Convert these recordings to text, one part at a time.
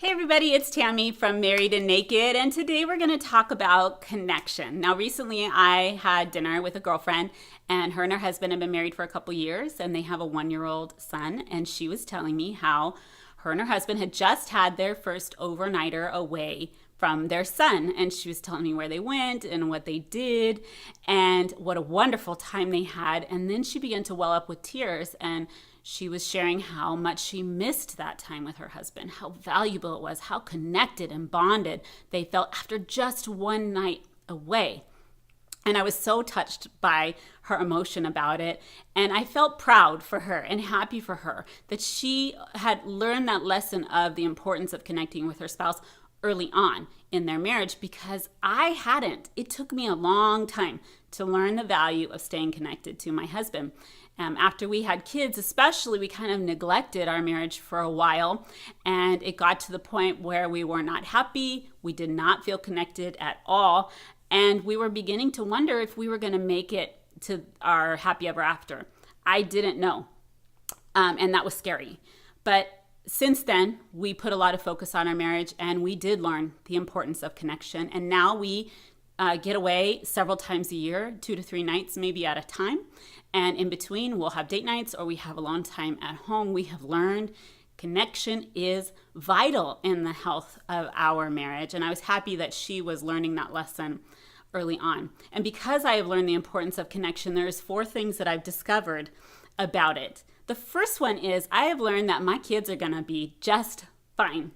Hey everybody, it's Tammy from Married and Naked, and today we're going to talk about connection. Now, recently I had dinner with a girlfriend, and her and her husband have been married for a couple years, and they have a 1-year-old son, and she was telling me how her and her husband had just had their first overnighter away from their son, and she was telling me where they went and what they did and what a wonderful time they had. And then she began to well up with tears, and she was sharing how much she missed that time with her husband, how valuable it was, how connected and bonded they felt after just one night away. And I was so touched by her emotion about it. And I felt proud for her and happy for her that she had learned that lesson of the importance of connecting with her spouse early on in their marriage, because I hadn't. It took me a long time to learn the value of staying connected to my husband. After we had kids, especially, we kind of neglected our marriage for a while, and it got to the point where we were not happy. We did not feel connected at all, and we were beginning to wonder if we were going to make it to our happy ever after. I didn't know, and that was scary. But since then, we put a lot of focus on our marriage, and we did learn the importance of connection. And now we get away several times a year, 2 to 3 nights maybe at a time. And in between, we'll have date nights or we have alone time at home. We have learned connection is vital in the health of our marriage. And I was happy that she was learning that lesson early on. And because I have learned the importance of connection, there's 4 things that I've discovered about it. The first one is I have learned that my kids are going to be just fine.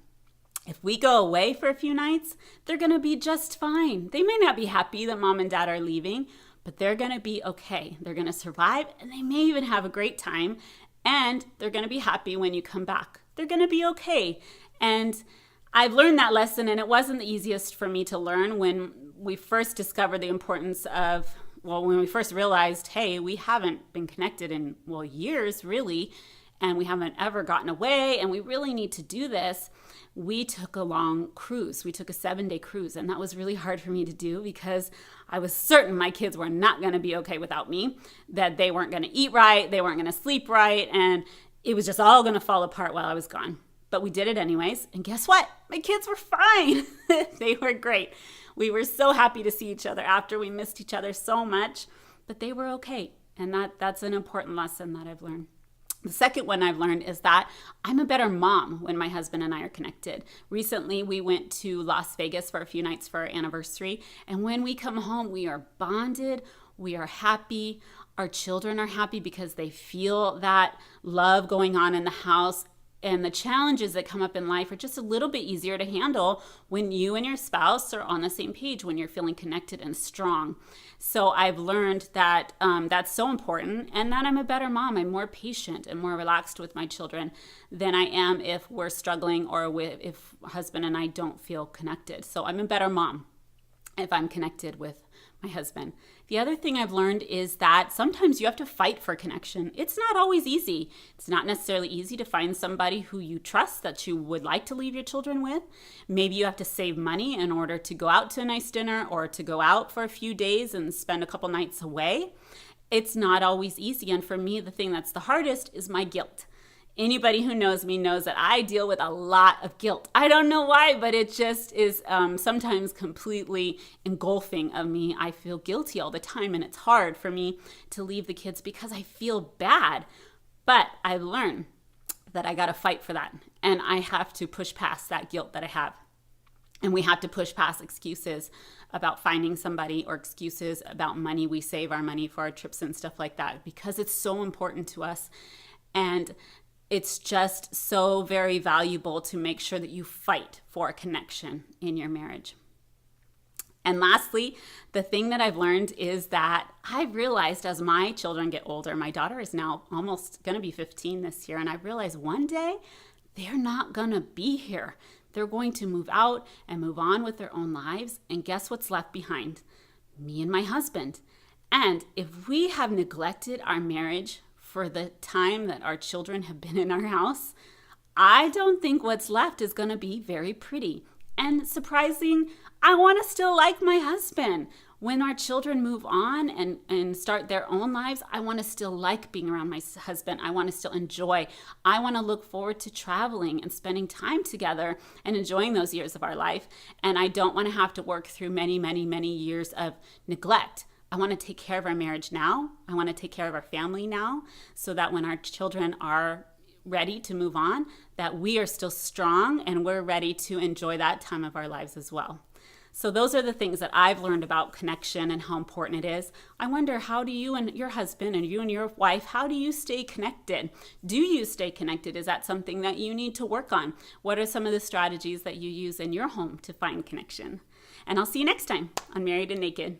If we go away for a few nights, they're going to be just fine. They may not be happy that mom and dad are leaving, but they're going to be okay. They're going to survive, and they may even have a great time, and they're going to be happy when you come back. They're going to be okay. And I've learned that lesson, and it wasn't the easiest for me to learn when we first discovered the importance of, when we first realized, hey, we haven't been connected in, years really, and we haven't ever gotten away, and we really need to do this. We took a long cruise. We took a 7-day cruise, and that was really hard for me to do because I was certain my kids were not going to be okay without me, that they weren't going to eat right, they weren't going to sleep right, and it was just all going to fall apart while I was gone. But we did it anyways, and guess what? My kids were fine. They were great. We were so happy to see each other after. We missed each other so much, but they were okay, and that's an important lesson that I've learned. The second one I've learned is that I'm a better mom when my husband and I are connected. Recently, we went to Las Vegas for a few nights for our anniversary. And when we come home, we are bonded. We are happy. Our children are happy because they feel that love going on in the house. And the challenges that come up in life are just a little bit easier to handle when you and your spouse are on the same page, when you're feeling connected and strong. So I've learned that that's so important, and that I'm a better mom. I'm more patient and more relaxed with my children than I am if we're struggling or if husband and I don't feel connected. So I'm a better mom if I'm connected with my husband. The other thing I've learned is that sometimes you have to fight for connection. It's not always easy. It's not necessarily easy to find somebody who you trust that you would like to leave your children with. Maybe you have to save money in order to go out to a nice dinner or to go out for a few days and spend a couple nights away. It's not always easy. And for me, the thing that's the hardest is my guilt. Anybody who knows me knows that I deal with a lot of guilt. I don't know why, but it just is sometimes completely engulfing of me. I feel guilty all the time, and it's hard for me to leave the kids because I feel bad. But I've learned that I got to fight for that, and I have to push past that guilt that I have. And we have to push past excuses about finding somebody or excuses about money. We save our money for our trips and stuff like that because it's so important to us. And it's just so very valuable to make sure that you fight for a connection in your marriage. And lastly, the thing that I've learned is that I've realized as my children get older, my daughter is now almost going to be 15 this year, and I realized one day they're not going to be here. They're going to move out and move on with their own lives, and guess what's left behind? Me and my husband. And if we have neglected our marriage for the time that our children have been in our house, I don't think what's left is going to be very pretty. And surprising, I want to still like my husband. When our children move on and start their own lives, I want to still like being around my husband. I want to still enjoy. I want to look forward to traveling and spending time together and enjoying those years of our life. And I don't want to have to work through many, many, many years of neglect. I want to take care of our marriage now. I want to take care of our family now, so that when our children are ready to move on, that we are still strong and we're ready to enjoy that time of our lives as well. So those are the things that I've learned about connection and how important it is. I wonder, how do you and your husband and you and your wife, how do you stay connected? Do you stay connected? Is that something that you need to work on? What are some of the strategies that you use in your home to find connection? And I'll see you next time on Married and Naked.